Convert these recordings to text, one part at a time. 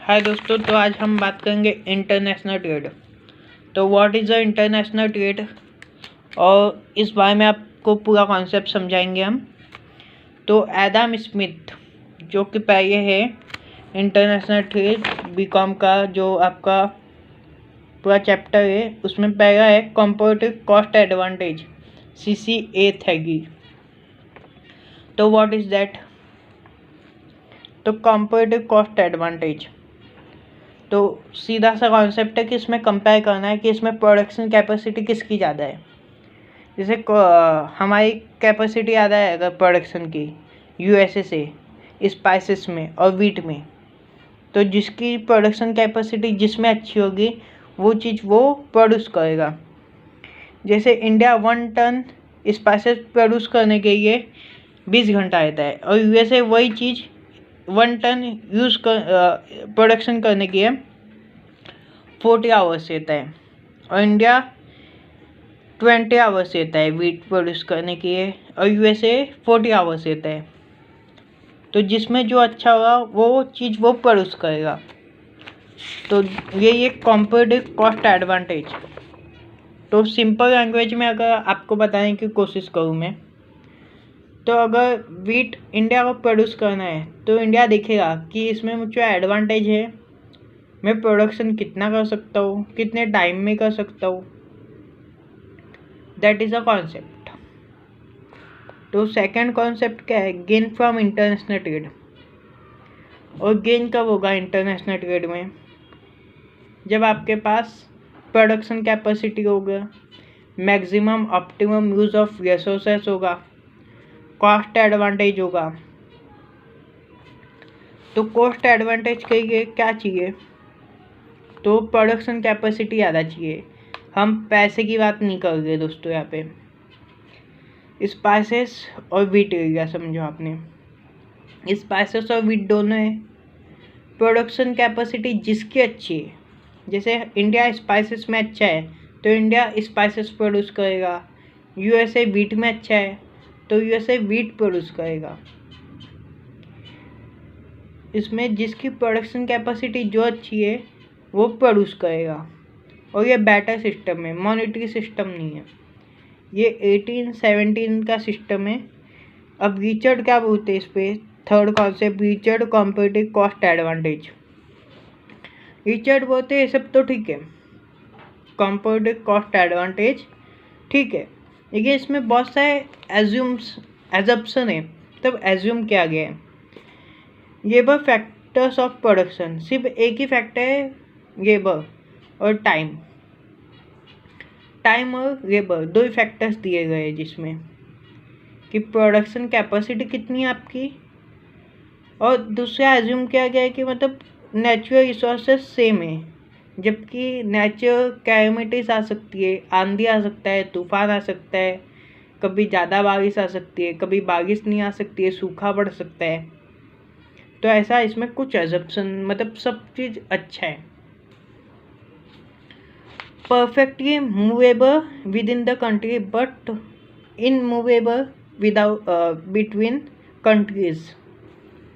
हाय दोस्तों, तो आज हम बात करेंगे इंटरनेशनल ट्रेड। तो what is the international trade, और इस बारे में आपको पूरा कॉन्सेप्ट समझाएंगे हम। तो एडम स्मिथ जो कि पहले है इंटरनेशनल ट्रेड बीकॉम का जो आपका पूरा चैप्टर है, उसमें पहला है कंपैरेटिव कॉस्ट एडवांटेज CCA थेगी। तो व्हाट इज़ दैट? तो कंपैरेटिव कॉस्ट एडवांटेज तो सीधा सा कॉन्सेप्ट है कि इसमें कंपेयर करना है कि इसमें प्रोडक्शन कैपेसिटी किसकी ज़्यादा है। जैसे हमारी कैपेसिटी ज़्यादा है अगर प्रोडक्शन की USA से स्पाइसेस में और वीट में, तो जिसकी प्रोडक्शन कैपेसिटी जिसमें अच्छी होगी वो चीज़ वो प्रोड्यूस करेगा। जैसे इंडिया 1 टन स्पाइसेस प्रोड्यूस करने के लिए 20 घंटा रहता है, और USA वही चीज़ 1 टन प्रोडक्शन करने के लिए 40 आवर्स रहता है, और इंडिया 20 आवर्स रहता है वीट प्रोड्यूस करने के लिए, और USA 40 आवर्स रहता है। तो जिसमें जो अच्छा होगा वो चीज़ वो प्रोड्यूस करेगा। तो ये कंपैरेटिव कॉस्ट एडवांटेज। तो सिंपल लैंग्वेज में अगर आपको बताने की कोशिश करूँ मैं, तो अगर वीट इंडिया को प्रोड्यूस करना है तो इंडिया देखेगा कि इसमें मुझे एडवांटेज है, मैं प्रोडक्शन कितना कर सकता हूँ, कितने टाइम में कर सकता हूँ। That is a concept. तो सेकंड कॉन्सेप्ट क्या है? Gain from international trade. और गेन कब होगा इंटरनेशनल ट्रेड में? जब आपके पास प्रोडक्शन कैपेसिटी होगा, maximum optimum use of resources होगा, कॉस्ट एडवांटेज होगा। तो कॉस्ट एडवांटेज के लिए क्या चाहिए? तो प्रोडक्शन कैपेसिटी ज़्यादा चाहिए। हम पैसे की बात नहीं कर रहे दोस्तों, यहाँ पे स्पाइसेस और वीट एरिया समझो आपने। स्पाइसेस और वीट दोनों है, प्रोडक्शन कैपेसिटी जिसकी अच्छी है। जैसे इंडिया स्पाइसेस में अच्छा है तो इंडिया स्पाइसेस प्रोड्यूस करेगा, USA वीट में अच्छा है तो USA वीट प्रोड्यूस करेगा। इसमें जिसकी प्रोडक्शन कैपेसिटी जो अच्छी है वो प्रोड्यूस करेगा। और ये बैटर सिस्टम है, मॉनेटरी सिस्टम नहीं है। ये 1817 का सिस्टम है। अब रिचर्ड क्या बोलते हैं इस पर? Third concept Richard comparative cost advantage. Richard बोलते हैं ये सब तो ठीक है, कंपैरेटिव कॉस्ट एडवांटेज ठीक है, लेकिन इसमें बहुत सारे एजम्पशन है। तब एज्यूम किया गया है लेबर फैक्टर्स ऑफ प्रोडक्शन। सिर्फ एक ही फैक्टर है, लेबर और टाइम। टाइम और लेबर दो ही फैक्टर्स दिए गए हैं, जिसमें कि प्रोडक्शन कैपेसिटी कितनी है आपकी, और दूसरा एज्यूम किया गया है कि मतलब नेचुरल रिसोर्सेज सेम है। जबकि नेचुरल कैलेमिटीज आ सकती है, आंधी आ सकता है, तूफान आ सकता है, कभी ज़्यादा बारिश आ सकती है, कभी बारिश नहीं आ सकती है, सूखा पड़ सकता है। तो ऐसा इसमें कुछ एजम्पशन, मतलब सब चीज़ अच्छा है। Perfectly movable with in the country but immovable without between countries.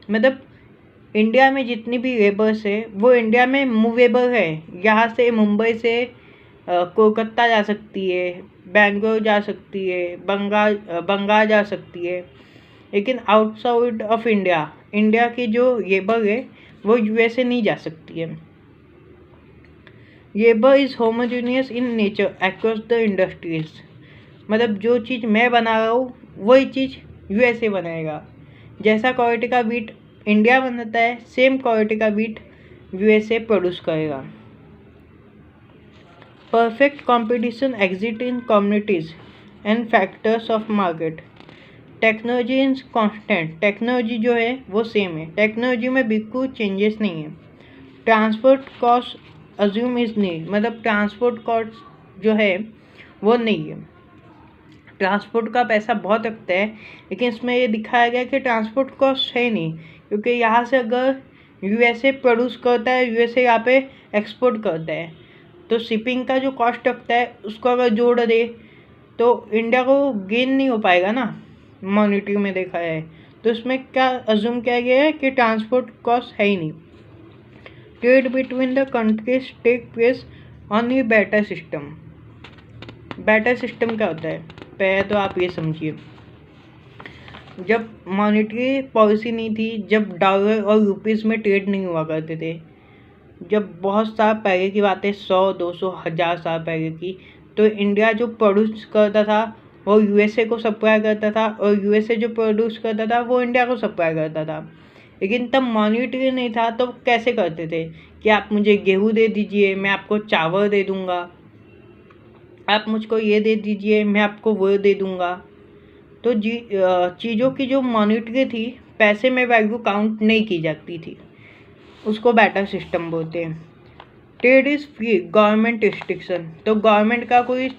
मतलब इंडिया में जितनी भी लेबर्स है वो इंडिया में मूवेबल है। यहाँ से मुंबई से कोलकाता जा सकती है, बेंगलोर जा सकती है, बंगाल जा सकती है, लेकिन आउटसाइड ऑफ इंडिया की जो लेबर है वो USA नहीं जा सकती है। Labour is homogeneous in nature across the industries. मतलब जो चीज़ मैं बना रहा हूँ वही चीज़ USA बनाएगा। जैसा क्वालिटी का वीट इंडिया बनाता है, सेम क्वालिटी का वीट USA प्रोड्यूस करेगा। Perfect competition exist in communities and factors of market. Technology is constant. Technology जो है वो सेम है, टेक्नोलॉजी में बिल्कुल चेंजेस नहीं है। ट्रांसपोर्ट कॉस्ट अज्यूम इज नहीं, मतलब ट्रांसपोर्ट कॉस्ट जो है वो नहीं है। ट्रांसपोर्ट का पैसा बहुत लगता है, लेकिन इसमें ये दिखाया गया कि ट्रांसपोर्ट कॉस्ट है नहीं, क्योंकि यहाँ से अगर USA प्रोड्यूस करता है, USA यहाँ पे एक्सपोर्ट करता है, तो शिपिंग का जो कॉस्ट लगता है उसको अगर जोड़ दे तो इंडिया को गेन नहीं हो पाएगा ना, मॉनेटरी में देखा है। तो इसमें क्या अज्यूम किया गया है कि ट्रांसपोर्ट कॉस्ट है ही नहीं। Trade between the countries take place on a barter system. Barter system क्या होता है, पहले तो आप ये समझिए, जब मॉनेटरी पॉलिसी नहीं थी, जब डॉलर और रुपीज़ में ट्रेड नहीं हुआ करते थे, जब बहुत साल पहले की बात है, 100-200 हज़ार साल पहले की, तो इंडिया जो प्रोड्यूस करता था वो यूएसए को सप्लाई करता था, और यूएसए जो प्रोड्यूस करता था वो इंडिया को सप्लाई करता था। लेकिन तब मॉनेटरी नहीं था, तो कैसे करते थे कि आप मुझे गेहूँ दे दीजिए, मैं आपको चावल दे दूँगा, आप मुझको ये दे दीजिए, मैं आपको वो दे दूँगा। तो चीज़ों की जो मॉनेटरी थी, पैसे में वैल्यू काउंट नहीं की जाती थी, उसको बैटर सिस्टम बोलते हैं। Trade is free, government restriction, तो गवर्नमेंट का कोई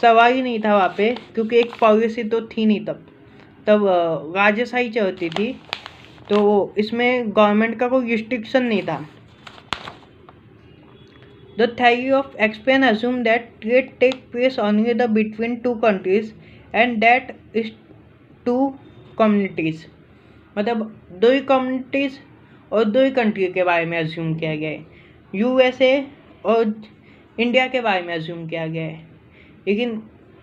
सवाल ही नहीं था वहाँ पे, क्योंकि एक पॉलिसी तो थी नहीं तब राजशाही चलती थी, तो इसमें गवर्नमेंट का कोई रिस्ट्रिक्शन नहीं था। The theory of Expansion assume that trade take place only the between two countries and that is two communities, मतलब दो ही कम्युनिटीज़ और दो ही कंट्री के बारे में अज्यूम किया गया है, यूएसए और इंडिया के बारे में अज्यूम किया गया है। लेकिन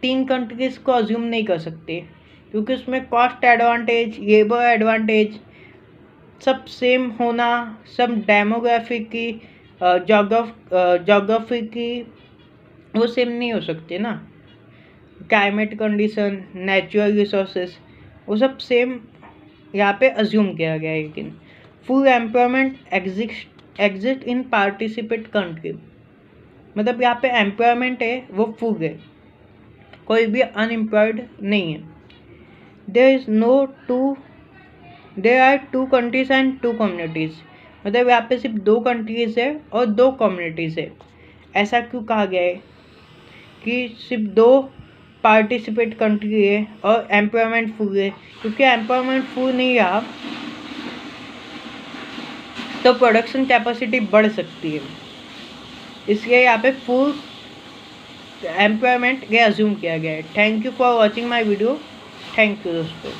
तीन कंट्रीज़ को अज्यूम नहीं कर सकते, क्योंकि उसमें कॉस्ट एडवांटेज, लेबर एडवांटेज सब सेम होना, सब डेमोग्राफी की, जोग्राफी की वो सेम नहीं हो सकते ना, क्लाइमेट कंडीशन, नेचुरल रिसोर्सेज, वो सब सेम यहाँ पे अज्यूम किया गया है। लेकिन full employment exist in participate country, मतलब यहाँ पे एम्प्लॉयमेंट है वो फुल है, कोई भी अनएम्प्लॉयड नहीं है। There are two countries and two communities, मतलब यहाँ पे सिर्फ दो कंट्रीज़ है और दो कम्युनिटीज़ है। ऐसा क्यों कहा गया है कि सिर्फ दो पार्टिसिपेट कंट्री है और एम्प्लॉयमेंट फुल है? क्योंकि एम्प्लॉयमेंट फुल नहीं रहा तो प्रोडक्शन कैपेसिटी बढ़ सकती है, इसलिए यहाँ पे फुल एम्प्लॉयमेंट ये अज्यूम किया गया है। Thank you for watching my video. Thank you दोस्तों।